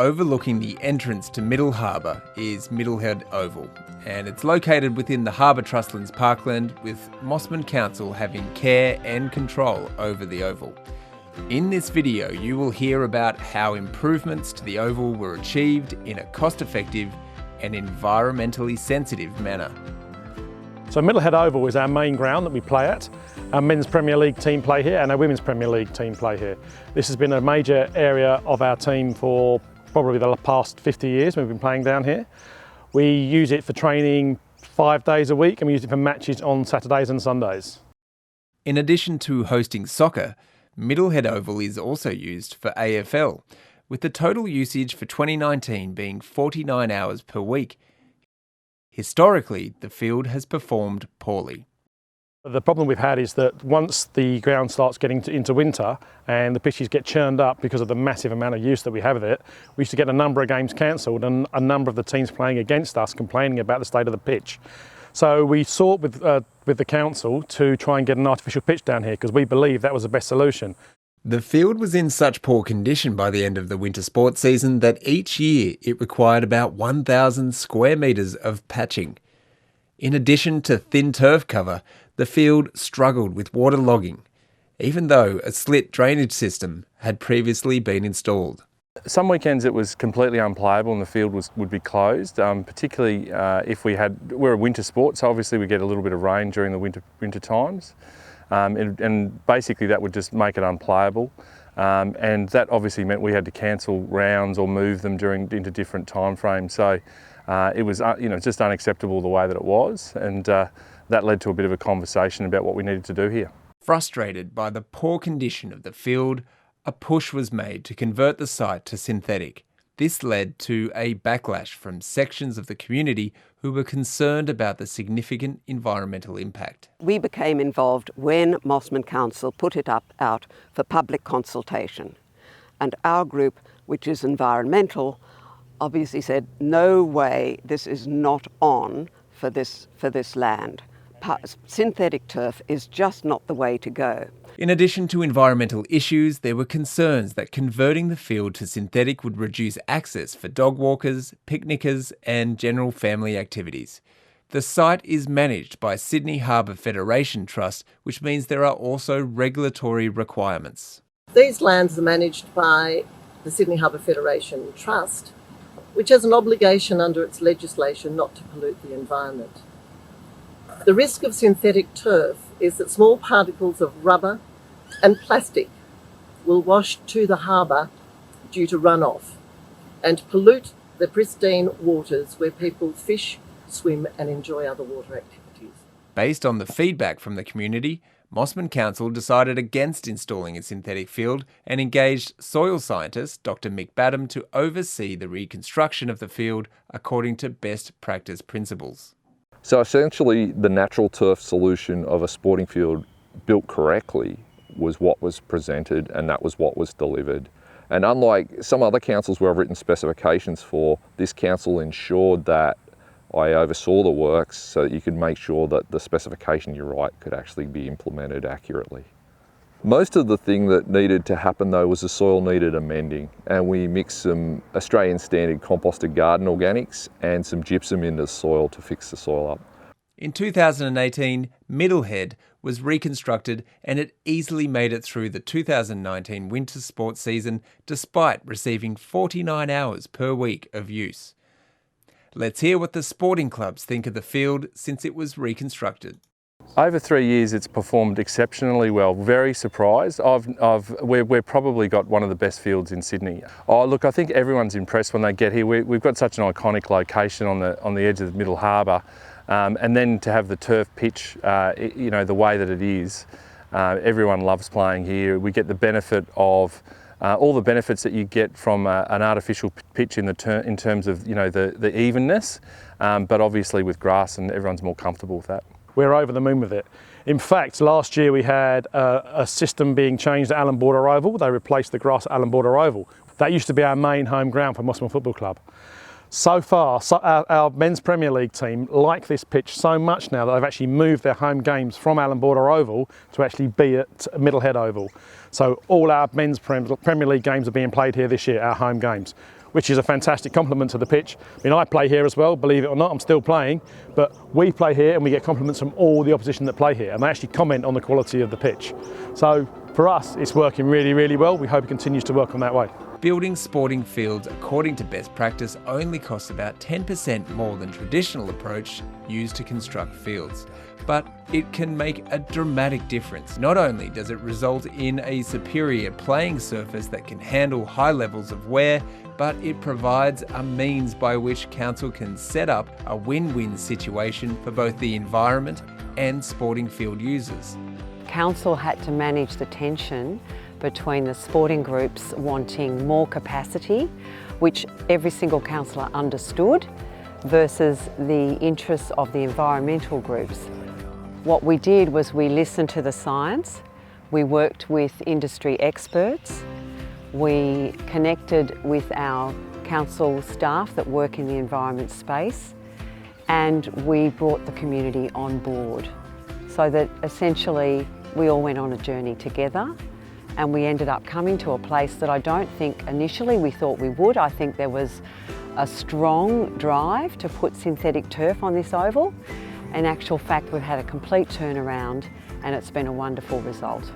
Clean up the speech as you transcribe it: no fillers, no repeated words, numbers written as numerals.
Overlooking the entrance to Middle Harbour is MIDDLEHEAD Oval, and it's located within the Harbour Trustlands Parkland, with Mosman Council having care and control over the oval. In this video, you will hear about how improvements to the oval were achieved in a cost-effective and environmentally sensitive manner. So MIDDLEHEAD Oval is our main ground that we play at. Our men's Premier League team play here and our women's Premier League team play here. This has been a major area of our team for probably the past 50 years we've been playing down here. We use it for training 5 days a week, and we use it for matches on Saturdays and Sundays. In addition to hosting soccer, MIDDLEHEAD Oval is also used for AFL, with the total usage for 2019 being 49 hours per week. Historically, the field has performed poorly. The problem we've had is that once the ground starts getting into winter and the pitches get churned up because of the massive amount of use that we have of it, we used to get a number of games cancelled and a number of the teams playing against us complaining about the state of the pitch. So we sought with the council to try and get an artificial pitch down here because we believe that was the best solution. The field was in such poor condition by the end of the winter sports season that each year it required about 1,000 square metres of patching. In addition to thin turf cover, the field struggled with water logging, even though a slit drainage system had previously been installed. Some weekends it was completely unplayable and the field would be closed, particularly if we're a winter sport, so obviously we get a little bit of rain during the winter times, and basically that would just make it unplayable, and that obviously meant we had to cancel rounds or move them into different time frames. So it was just unacceptable the way that it was, and that led to a bit of a conversation about what we needed to do here. Frustrated by the poor condition of the field, a push was made to convert the site to synthetic. This led to a backlash from sections of the community who were concerned about the significant environmental impact. We became involved when Mosman Council put it out for public consultation. And our group, which is environmental, obviously said, no way, this is not on for this land. Synthetic turf is just not the way to go. In addition to environmental issues, there were concerns that converting the field to synthetic would reduce access for dog walkers, picnickers and general family activities. The site is managed by Sydney Harbour Federation Trust, which means there are also regulatory requirements. These lands are managed by the Sydney Harbour Federation Trust, which has an obligation under its legislation not to pollute the environment. The risk of synthetic turf is that small particles of rubber and plastic will wash to the harbour due to runoff and pollute the pristine waters where people fish, swim and enjoy other water activities. Based on the feedback from the community, Mosman Council decided against installing a synthetic field and engaged soil scientist Dr. Mick Battam to oversee the reconstruction of the field according to best practice principles. So essentially the natural turf solution of a sporting field built correctly was what was presented and that was what was delivered. And unlike some other councils where I've written specifications for, this council ensured that I oversaw the works so that you could make sure that the specification you write could actually be implemented accurately. Most of the thing that needed to happen though was the soil needed amending, and we mixed some Australian standard composted garden organics and some gypsum into the soil to fix the soil up. In 2018, MIDDLEHEAD was reconstructed and it easily made it through the 2019 winter sports season despite receiving 49 hours per week of use. Let's hear what the sporting clubs think of the field since it was reconstructed. Over 3 years it's performed exceptionally well, very surprised. We've probably got one of the best fields in Sydney. Oh look, I think everyone's impressed when they get here. We've got such an iconic location on the edge of the Middle Harbour, and then to have the turf pitch, the way that it is, everyone loves playing here. We get the benefit of all the benefits that you get from an artificial pitch in terms of the evenness, but obviously with grass, and everyone's more comfortable with that. We're over the moon with it. In fact, last year we had a system being changed at Lamble Oval. They replaced the grass at Lamble Oval. That used to be our main home ground for Mosman Football Club. So far, our men's Premier League team like this pitch so much now that they've actually moved their home games from Ambarita Oval to actually be at MIDDLEHEAD Oval. So all our men's Premier League games are being played here this year, our home games. which is a fantastic compliment to the pitch. I mean, I play here as well, believe it or not, I'm still playing, but we play here and we get compliments from all the opposition that play here, and they actually comment on the quality of the pitch. So for us, it's working really, really well. We hope it continues to work on that way. Building sporting fields according to best practice only costs about 10% more than traditional approach used to construct fields. But it can make a dramatic difference. Not only does it result in a superior playing surface that can handle high levels of wear, but it provides a means by which council can set up a win-win situation for both the environment and sporting field users. Council had to manage the tension between the sporting groups wanting more capacity, which every single councillor understood, versus the interests of the environmental groups. What we did was we listened to the science, we worked with industry experts, we connected with our council staff that work in the environment space, and we brought the community on board so that essentially we all went on a journey together, and we ended up coming to a place that I don't think initially we thought we would. I think there was a strong drive to put synthetic turf on this oval. In actual fact, we've had a complete turnaround and it's been a wonderful result.